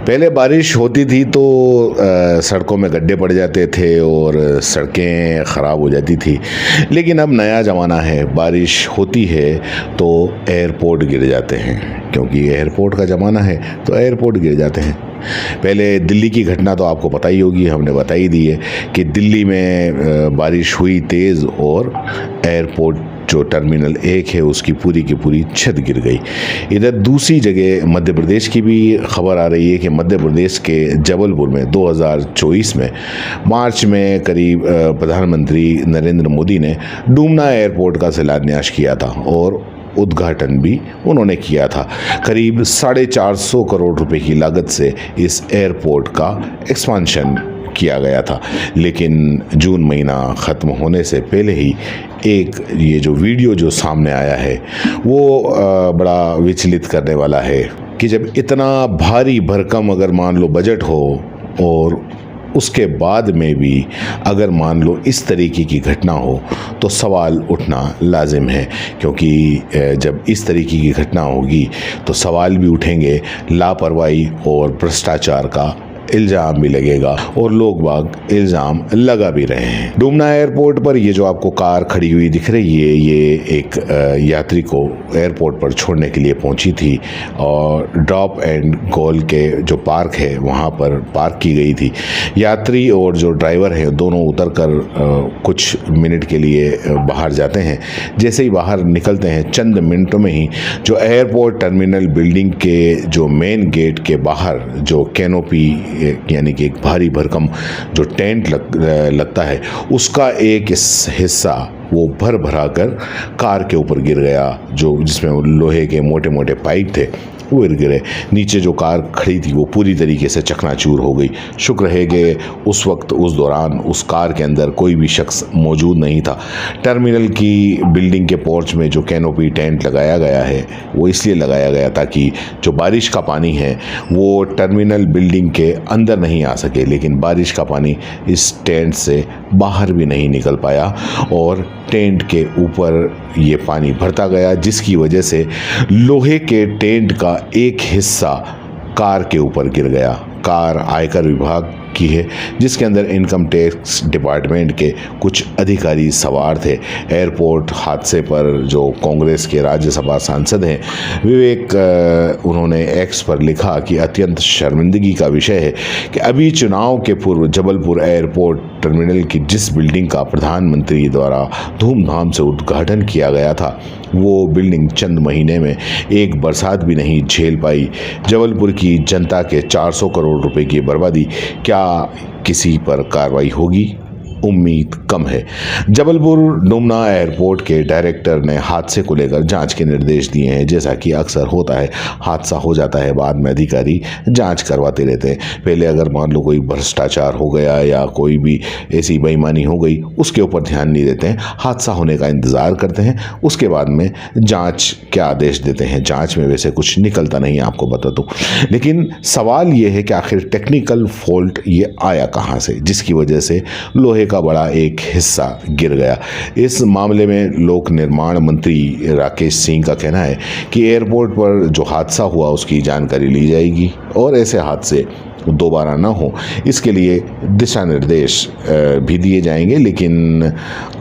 पहले बारिश होती थी तो सड़कों में गड्ढे पड़ जाते थे और सड़कें ख़राब हो जाती थी। लेकिन अब नया ज़माना है, बारिश होती है तो एयरपोर्ट गिर जाते हैं, क्योंकि एयरपोर्ट का ज़माना है तो एयरपोर्ट गिर जाते हैं। पहले दिल्ली की घटना तो आपको पता ही होगी, हमने बता ही दी है कि दिल्ली में बारिश हुई तेज़ और एयरपोर्ट जो टर्मिनल 1 है उसकी पूरी की पूरी छत गिर गई। इधर दूसरी जगह मध्य प्रदेश की भी खबर आ रही है कि मध्य प्रदेश के जबलपुर में 2024 में मार्च में करीब प्रधानमंत्री नरेंद्र मोदी ने डूमना एयरपोर्ट का शिलान्यास किया था और उद्घाटन भी उन्होंने किया था। करीब 450 करोड़ रुपए की लागत से इस एयरपोर्ट का एक्सपांशन किया गया था। लेकिन जून महीना ख़त्म होने से पहले ही एक ये जो वीडियो जो सामने आया है वो बड़ा विचलित करने वाला है कि जब इतना भारी भरकम अगर मान लो बजट हो और उसके बाद में भी अगर मान लो इस तरीके की घटना हो तो सवाल उठना लाजिम है, क्योंकि जब इस तरीके की घटना होगी तो सवाल भी उठेंगे, लापरवाही और भ्रष्टाचार का इल्ज़ाम भी लगेगा और लोग बाग इल्ज़ाम लगा भी रहे हैं। डूमना एयरपोर्ट पर ये जो आपको कार खड़ी हुई दिख रही है ये एक यात्री को एयरपोर्ट पर छोड़ने के लिए पहुंची थी और ड्रॉप एंड गोल के जो पार्क है वहां पर पार्क की गई थी। यात्री और जो ड्राइवर है दोनों उतरकर कुछ मिनट के लिए बाहर जाते हैं। जैसे ही बाहर निकलते हैं चंद मिनटों में ही जो एयरपोर्ट टर्मिनल बिल्डिंग के जो मेन गेट के बाहर जो कैनोपी यानी कि एक भारी भरकम जो टेंट लगता है उसका एक हिस्सा वो भर भरा कर कार के ऊपर गिर गया, जो जिसमें लोहे के मोटे मोटे पाइप थे वो गिरे। नीचे जो कार खड़ी थी वो पूरी तरीके से चकनाचूर हो गई। शुक्र है कि उस वक्त उस दौरान उस कार के अंदर कोई भी शख्स मौजूद नहीं था। टर्मिनल की बिल्डिंग के पोर्च में जो कैनोपी टेंट लगाया गया है वो इसलिए लगाया गया ताकि जो बारिश का पानी है वो टर्मिनल बिल्डिंग के अंदर नहीं आ सके, लेकिन बारिश का पानी इस टेंट से बाहर भी नहीं निकल पाया और टेंट के ऊपर ये पानी भरता गया, जिसकी वजह से लोहे के टेंट का एक हिस्सा कार के ऊपर गिर गया। कार आयकर विभाग की है जिसके अंदर इनकम टैक्स डिपार्टमेंट के कुछ अधिकारी सवार थे। एयरपोर्ट हादसे पर जो कांग्रेस के राज्यसभा सांसद हैं विवेक उन्होंने एक्स पर लिखा कि अत्यंत शर्मिंदगी का विषय है कि अभी चुनाव के पूर्व जबलपुर एयरपोर्ट टर्मिनल की जिस बिल्डिंग का प्रधानमंत्री द्वारा धूमधाम से उद्घाटन किया गया था वो बिल्डिंग चंद महीने में एक बरसात भी नहीं झेल पाई। जबलपुर की जनता के 400 करोड़ रुपए की बर्बादी, क्या किसी पर कार्रवाई होगी? उम्मीद कम है। जबलपुर डूमना एयरपोर्ट के डायरेक्टर ने हादसे को लेकर जांच के निर्देश दिए हैं। जैसा कि अक्सर होता है, हादसा हो जाता है, बाद में अधिकारी जांच करवाते रहते हैं। पहले अगर मान लो कोई भ्रष्टाचार हो गया या कोई भी ऐसी बेईमानी हो गई उसके ऊपर ध्यान नहीं देते हैं, हादसा होने का इंतज़ार करते हैं, उसके बाद में जाँच के आदेश देते हैं। जाँच में वैसे कुछ निकलता नहीं, आपको बता दूँ। लेकिन सवाल ये है कि आखिर टेक्निकल फॉल्ट ये आया कहाँ से जिसकी वजह से लोहे का बड़ा एक हिस्सा गिर गया। इस मामले में लोक निर्माण मंत्री राकेश सिंह का कहना है कि एयरपोर्ट पर जो हादसा हुआ उसकी जानकारी ली जाएगी और ऐसे हादसे दोबारा ना हो इसके लिए दिशा निर्देश भी दिए जाएंगे। लेकिन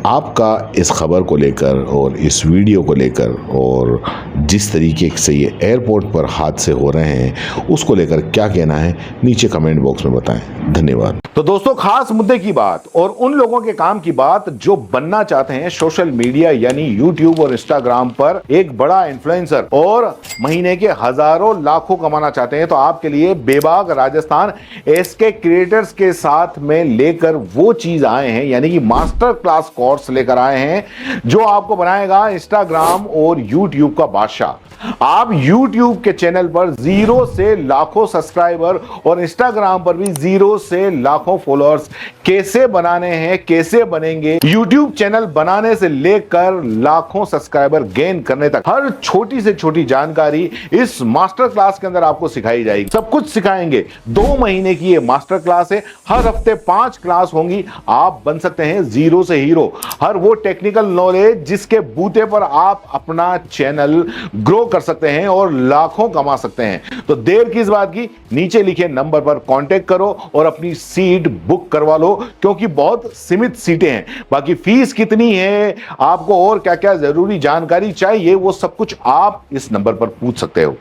आपका इस खबर को लेकर और इस वीडियो को लेकर और जिस तरीके से ये एयरपोर्ट पर हादसे हो रहे हैं उसको लेकर क्या कहना है नीचे कमेंट बॉक्स में बताएं। धन्यवाद। तो दोस्तों, खास मुद्दे की बात और उन लोगों के काम की बात जो बनना चाहते हैं सोशल मीडिया यानी यूट्यूब और इंस्टाग्राम पर एक बड़ा इन्फ्लुएंसर और महीने के हजारों लाखों कमाना चाहते हैं, तो आपके लिए बेबाक राजस्थान एसके क्रिएटर्स के साथ में लेकर वो चीज आए हैं, यानी कि मास्टर क्लास कोर्स लेकर आए हैं जो आपको बनाएगा इंस्टाग्राम और यूट्यूब का बादशाह। आप YouTube के चैनल पर 0 से लाखों सब्सक्राइबर और इंस्टाग्राम पर भी 0 से लाखों फॉलोअर्स कैसे बनाने हैं, कैसे बनेंगे, YouTube चैनल बनाने से लेकर लाखों सब्सक्राइबर गेन करने तक हर छोटी से छोटी जानकारी इस मास्टर क्लास के अंदर आपको सिखाई जाएगी। सब कुछ सिखाएंगे। 2 महीने की ये मास्टर क्लास है। हर हफ्ते 5 क्लास होंगी। आप बन सकते हैं 0 से हीरो। हर वो टेक्निकल नॉलेज जिसके बूते पर आप अपना चैनल ग्रो कर सकते हैं और लाखों कमा सकते हैं। तो देर किस बात की, नीचे लिखे नंबर पर कांटेक्ट करो और अपनी सीट बुक करवा लो, क्योंकि बहुत सीमित सीटें हैं। बाकी फीस कितनी है, आपको और क्या क्या जरूरी जानकारी चाहिए, वो सब कुछ आप इस नंबर पर पूछ सकते हो।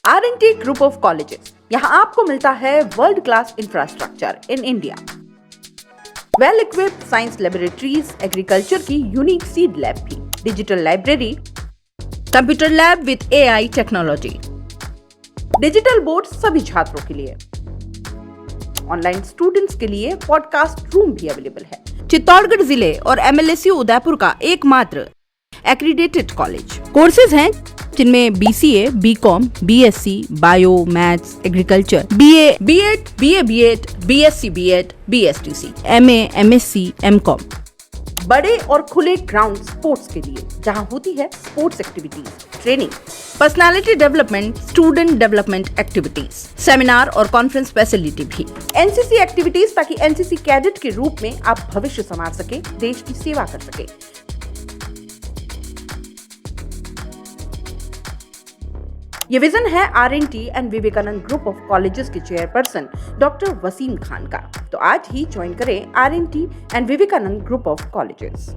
R&T ग्रुप ऑफ कॉलेजेस, यहाँ आपको मिलता है world class infrastructure in India, well equipped science laboratories, agriculture की यूनिक सीड लैब भी, digital library, computer lab with AI technology, digital board सभी छात्रों के लिए, ऑनलाइन स्टूडेंट्स के लिए पॉडकास्ट रूम भी अवेलेबल है। चित्तौड़गढ़ जिले और MLSU उदयपुर का एकमात्र एक्रीडेटेड कॉलेज। कोर्सेज हैं जिनमें BCA, BCom, BSc, bio, maths, agriculture, BA, B.Ed, BA, B.Ed, BSc, B.Ed, BSTC, MA, MSc, MCom। बड़े और खुले ग्राउंड स्पोर्ट्स के लिए, जहां होती है sports activities, training, personality development, student development activities, seminar और कॉन्फ्रेंस फैसिलिटी भी, NCC एक्टिविटीज, ताकि NCC कैडेट के रूप में आप भविष्य संवार सके, देश की सेवा कर सके। ये विजन है R&T and Vivekanand group of colleges के चेयरपर्सन डॉक्टर वसीम खान का। तो आज ही ज्वाइन करें R&T and Vivekanand group of colleges.